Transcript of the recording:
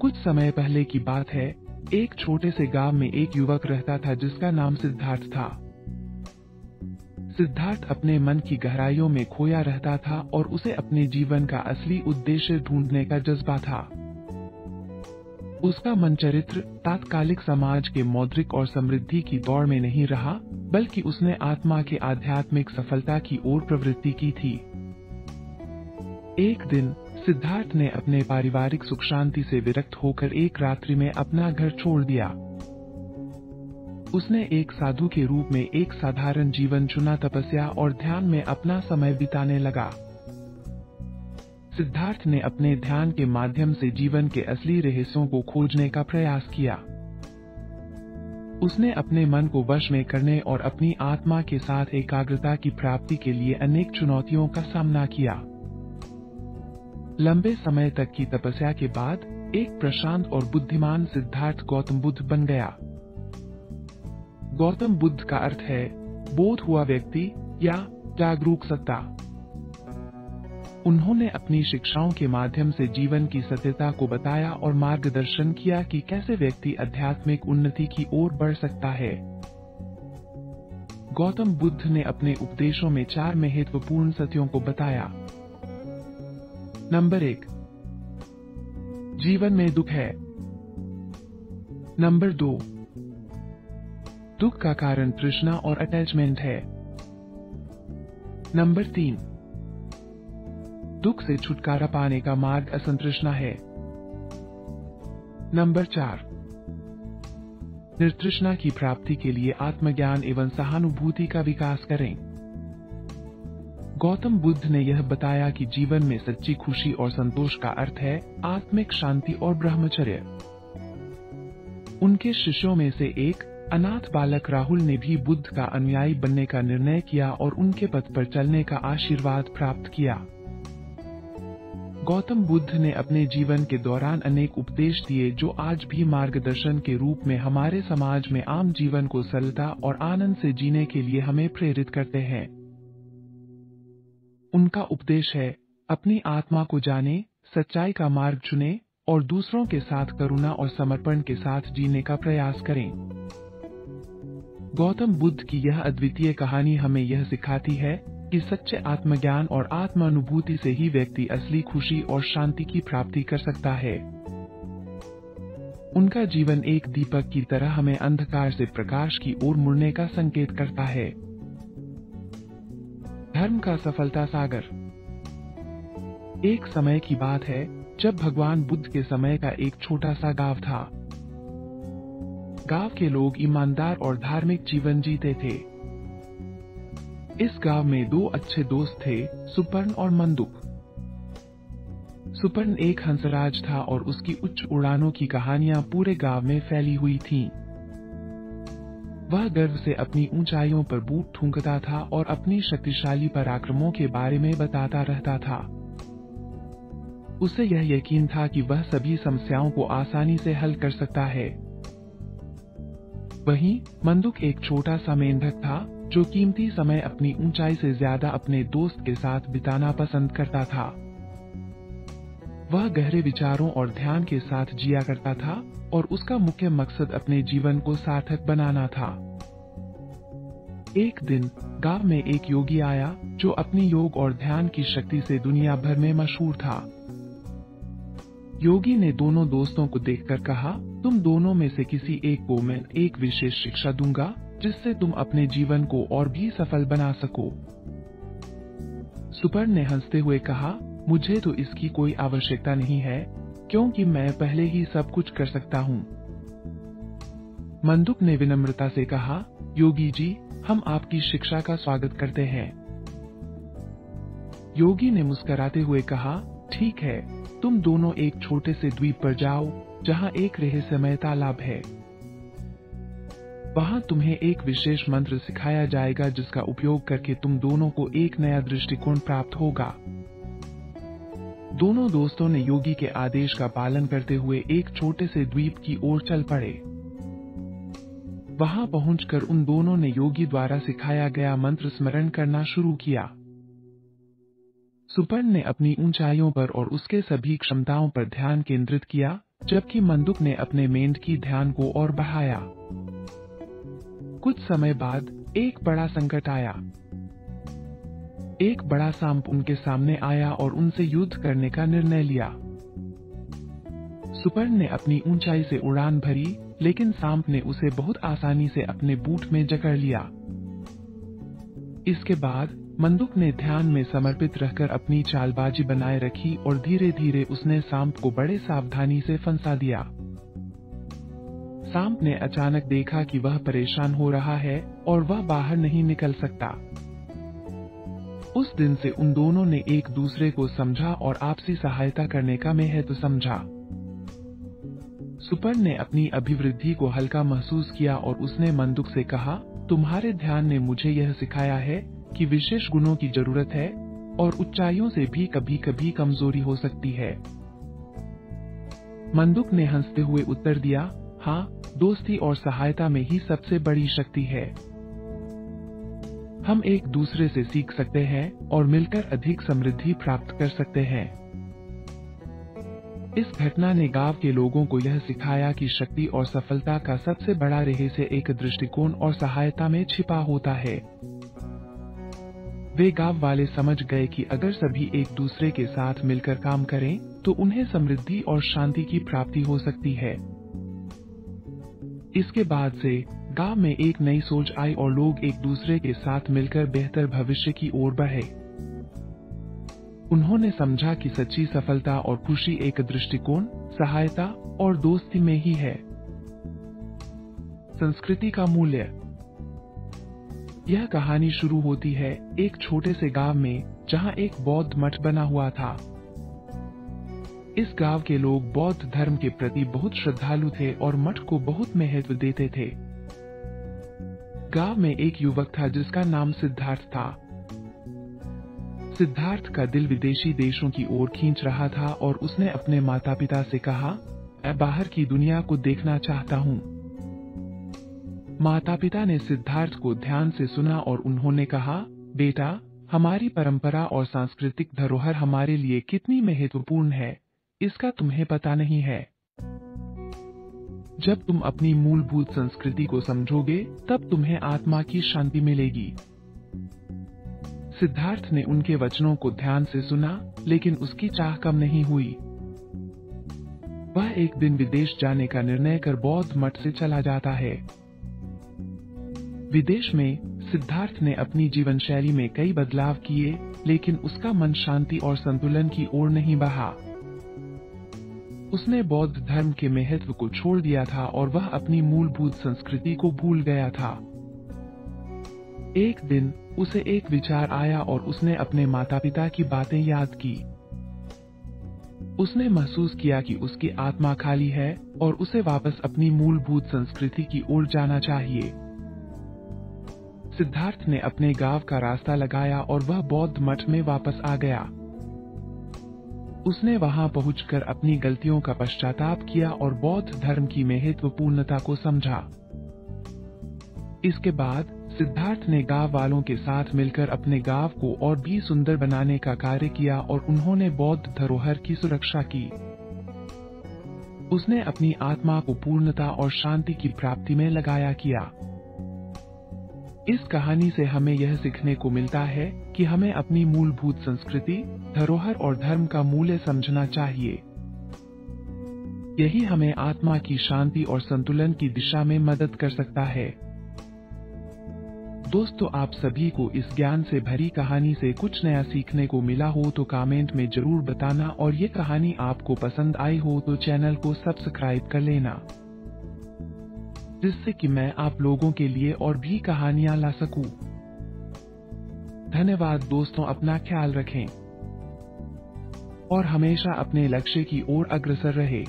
कुछ समय पहले की बात है। एक छोटे से गांव में एक युवक रहता था जिसका नाम सिद्धार्थ था। सिद्धार्थ अपने मन की गहराइयों में खोया रहता था और उसे अपने जीवन का असली उद्देश्य ढूंढने का जज्बा था। उसका मन चरित्र तात्कालिक समाज के मौद्रिक और समृद्धि की दौड़ में नहीं रहा, बल्कि उसने आत्मा के आध्यात्मिक सफलता की ओर प्रवृत्ति की थी। एक दिन सिद्धार्थ ने अपने पारिवारिक सुख शांति से विरक्त होकर एक रात्रि में अपना घर छोड़ दिया। उसने एक साधु के रूप में एक साधारण जीवन चुना, तपस्या और ध्यान में अपना समय बिताने लगा। सिद्धार्थ ने अपने ध्यान के माध्यम से जीवन के असली रहस्यों को खोजने का प्रयास किया। उसने अपने मन को वश में करने और अपनी आत्मा के साथ एकाग्रता की प्राप्ति के लिए अनेक चुनौतियों का सामना किया। लंबे समय तक की तपस्या के बाद एक प्रशांत और बुद्धिमान सिद्धार्थ गौतम बुद्ध बन गया। गौतम बुद्ध का अर्थ है बोध हुआ व्यक्ति या जागरूक सत्ता। उन्होंने अपनी शिक्षाओं के माध्यम से जीवन की सत्यता को बताया और मार्गदर्शन किया कि कैसे व्यक्ति आध्यात्मिक उन्नति की ओर बढ़ सकता है। गौतम बुद्ध ने अपने उपदेशों में 4 महत्वपूर्ण सत्यों को बताया। नंबर 1, जीवन में दुख है। नंबर 2, दुख का कारण तृष्णा और अटैचमेंट है। नंबर 3, दुख से छुटकारा पाने का मार्ग असंतृष्णा है। नंबर 4, निर्तृष्णा की प्राप्ति के लिए आत्मज्ञान एवं सहानुभूति का विकास करें। गौतम बुद्ध ने यह बताया कि जीवन में सच्ची खुशी और संतोष का अर्थ है आत्मिक शांति और ब्रह्मचर्य। उनके शिष्यों में से एक अनाथ बालक राहुल ने भी बुद्ध का अनुयायी बनने का निर्णय किया और उनके पथ पर चलने का आशीर्वाद प्राप्त किया। गौतम बुद्ध ने अपने जीवन के दौरान अनेक उपदेश दिए जो आज भी मार्गदर्शन के रूप में हमारे समाज में आम जीवन को सरलता और आनंद से जीने के लिए हमें प्रेरित करते हैं। उनका उपदेश है, अपनी आत्मा को जाने, सच्चाई का मार्ग चुने और दूसरों के साथ करुणा और समर्पण के साथ जीने का प्रयास करें। गौतम बुद्ध की यह अद्वितीय कहानी हमें यह सिखाती है कि सच्चे आत्मज्ञान और आत्मानुभूति से ही व्यक्ति असली खुशी और शांति की प्राप्ति कर सकता है। उनका जीवन एक दीपक की तरह हमें अंधकार से प्रकाश की ओर मुड़ने का संकेत करता है। धर्म का सफलता सागर। एक समय की बात है जब भगवान बुद्ध के समय का एक छोटा सा गांव था। गांव के लोग ईमानदार और धार्मिक जीवन जीते थे। इस गांव में 2 अच्छे दोस्त थे, सुपर्ण और मंदुक। सुपर्ण एक हंसराज था और उसकी उच्च उड़ानों की कहानियां पूरे गांव में फैली हुई थीं। वह गर्व से अपनी ऊंचाइयों पर बूट ठूंकता था और अपनी शक्तिशाली पराक्रमों के बारे में बताता रहता था। उसे यह यकीन था कि वह सभी समस्याओं को आसानी से हल कर सकता है। वहीं मंदुक एक छोटा सा मेंढक था जो कीमती समय अपनी ऊंचाई से ज्यादा अपने दोस्त के साथ बिताना पसंद करता था। वह गहरे विचारों और ध्यान के साथ जिया करता था और उसका मुख्य मकसद अपने जीवन को सार्थक बनाना था। एक दिन गांव में एक योगी आया जो अपनी योग और ध्यान की शक्ति से दुनिया भर में मशहूर था। योगी ने दोनों दोस्तों को देखकर कहा, तुम दोनों में से किसी एक को मैं एक विशेष शिक्षा दूंगा जिससे तुम अपने जीवन को और भी सफल बना सको। सुपर्ण ने हंसते हुए कहा, मुझे तो इसकी कोई आवश्यकता नहीं है क्योंकि मैं पहले ही सब कुछ कर सकता हूँ। मंदुक ने विनम्रता से कहा, योगी जी, हम आपकी शिक्षा का स्वागत करते हैं। योगी ने मुस्कुराते हुए कहा, ठीक है, तुम दोनों एक छोटे से द्वीप पर जाओ जहाँ एक रहस्यमय तालाब है। वहाँ तुम्हें एक विशेष मंत्र सिखाया जाएगा जिसका उपयोग करके तुम दोनों को एक नया दृष्टिकोण प्राप्त होगा। दोनों दोस्तों ने योगी के आदेश का पालन करते हुए एक छोटे से द्वीप की ओर चल पड़े। वहां पहुंचकर उन दोनों ने योगी द्वारा सिखाया गया मंत्र स्मरण करना शुरू किया। सुपर्ण ने अपनी ऊंचाइयों पर और उसके सभी क्षमताओं पर ध्यान केंद्रित किया जबकि मंदुक ने अपने मेंढकी ध्यान को और बढ़ाया। कुछ समय बाद एक बड़ा संकट आया। एक बड़ा सांप उनके सामने आया और उनसे युद्ध करने का निर्णय लिया। सुपर्ण ने अपनी ऊंचाई से उड़ान भरी, लेकिन सांप ने उसे बहुत आसानी से अपने बूट में जकड़ लिया। इसके बाद मंदुक ने ध्यान में समर्पित रहकर अपनी चालबाजी बनाए रखी और धीरे धीरे उसने सांप को बड़े सावधानी से फंसा दिया। सांप ने अचानक देखा कि वह परेशान हो रहा है और वह बाहर नहीं निकल सकता। उस दिन से उन दोनों ने एक दूसरे को समझा और आपसी सहायता करने का महत्व समझा। सुपर्ण ने अपनी अभिवृद्धि को हल्का महसूस किया और उसने मंदुक से कहा, तुम्हारे ध्यान ने मुझे यह सिखाया है कि विशेष गुणों की जरूरत है और ऊंचाइयों से भी कभी कभी कमजोरी हो सकती है। मंदुक ने हंसते हुए उत्तर दिया, हाँ, दोस्ती और सहायता में ही सबसे बड़ी शक्ति है। हम एक दूसरे से सीख सकते हैं और मिलकर अधिक समृद्धि प्राप्त कर सकते हैं। इस घटना ने गांव के लोगों को यह सिखाया कि शक्ति और सफलता का सबसे बड़ा रहस्य एक दृष्टिकोण और सहायता में छिपा होता है। वे गांव वाले समझ गए कि अगर सभी एक दूसरे के साथ मिलकर काम करें तो उन्हें समृद्धि और शांति की प्राप्ति हो सकती है। इसके बाद से गांव में एक नई सोच आई और लोग एक दूसरे के साथ मिलकर बेहतर भविष्य की ओर बढ़े। उन्होंने समझा कि सच्ची सफलता और खुशी एक दृष्टिकोण, सहायता और दोस्ती में ही है। संस्कृति का मूल्य। यह कहानी शुरू होती है एक छोटे से गांव में जहां एक बौद्ध मठ बना हुआ था। इस गांव के लोग बौद्ध धर्म के प्रति बहुत श्रद्धालु थे और मठ को बहुत महत्व देते थे। गांव में एक युवक था जिसका नाम सिद्धार्थ था। सिद्धार्थ का दिल विदेशी देशों की ओर खींच रहा था और उसने अपने माता पिता से कहा, मैं बाहर की दुनिया को देखना चाहता हूँ। माता पिता ने सिद्धार्थ को ध्यान से सुना और उन्होंने कहा, बेटा, हमारी परंपरा और सांस्कृतिक धरोहर हमारे लिए कितनी महत्वपूर्ण है, इसका तुम्हें पता नहीं है। जब तुम अपनी मूलभूत संस्कृति को समझोगे तब तुम्हें आत्मा की शांति मिलेगी। सिद्धार्थ ने उनके वचनों को ध्यान से सुना, लेकिन उसकी चाह कम नहीं हुई। वह एक दिन विदेश जाने का निर्णय कर बौद्ध मठ से चला जाता है। विदेश में सिद्धार्थ ने अपनी जीवन शैली में कई बदलाव किए, लेकिन उसका मन शांति और संतुलन की ओर नहीं बढ़ा। उसने बौद्ध धर्म के महत्व को छोड़ दिया था और वह अपनी मूलभूत संस्कृति को भूल गया था। एक दिन उसे एक विचार आया और उसने अपने माता पिता की बातें याद की। उसने महसूस किया कि उसकी आत्मा खाली है और उसे वापस अपनी मूलभूत संस्कृति की ओर जाना चाहिए। सिद्धार्थ ने अपने गांव का रास्ता लगाया और वह बौद्ध मठ में वापस आ गया। उसने वहां पहुंचकर अपनी गलतियों का पश्चाताप किया और बौद्ध धर्म की महत्वपूर्णता को समझा। इसके बाद सिद्धार्थ ने गांव वालों के साथ मिलकर अपने गांव को और भी सुंदर बनाने का कार्य किया और उन्होंने बौद्ध धरोहर की सुरक्षा की। उसने अपनी आत्मा को पूर्णता और शांति की प्राप्ति में लगाया किया। इस कहानी से हमें यह सीखने को मिलता है कि हमें अपनी मूलभूत संस्कृति, धरोहर और धर्म का मूल्य समझना चाहिए। यही हमें आत्मा की शांति और संतुलन की दिशा में मदद कर सकता है। दोस्तों, आप सभी को इस ज्ञान से भरी कहानी से कुछ नया सीखने को मिला हो तो कमेंट में जरूर बताना और ये कहानी आपको पसंद आई हो तो चैनल को सब्सक्राइब कर लेना, जिससे कि मैं आप लोगों के लिए और भी कहानियां ला सकूं। धन्यवाद दोस्तों, अपना ख्याल रखें और हमेशा अपने लक्ष्य की ओर अग्रसर रहें।